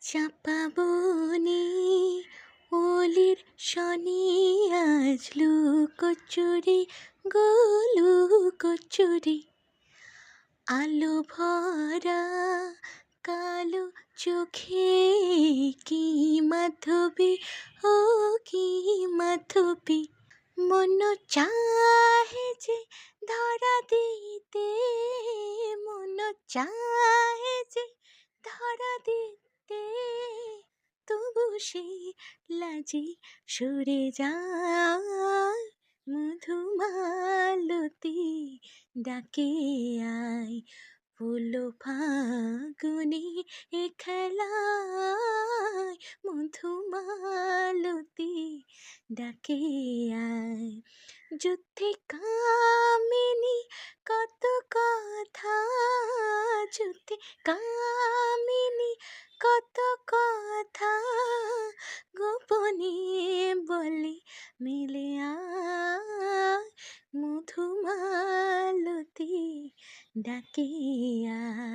চাপা বনে ওলির শনি আজ লুকোচুরি লুকোচুরি আলো ভরা কালো চোখে কি মাধবী ও কি মাধবী মন চাহে যে ধরা দিতে মন চাহে যে ধরা দিতে তবু সে লাজে সরে যায় মধুমালতী ডাকে আয় ফুলো ফাগুনে এ খেলায় মধুমালতী ডাকে আয় যুদ্ধে কামিনী কত কথা যুদ্ধে কামিনী কত কথা গোপনে বলে মিলে আয় মধুমালতী ডাকে আয়।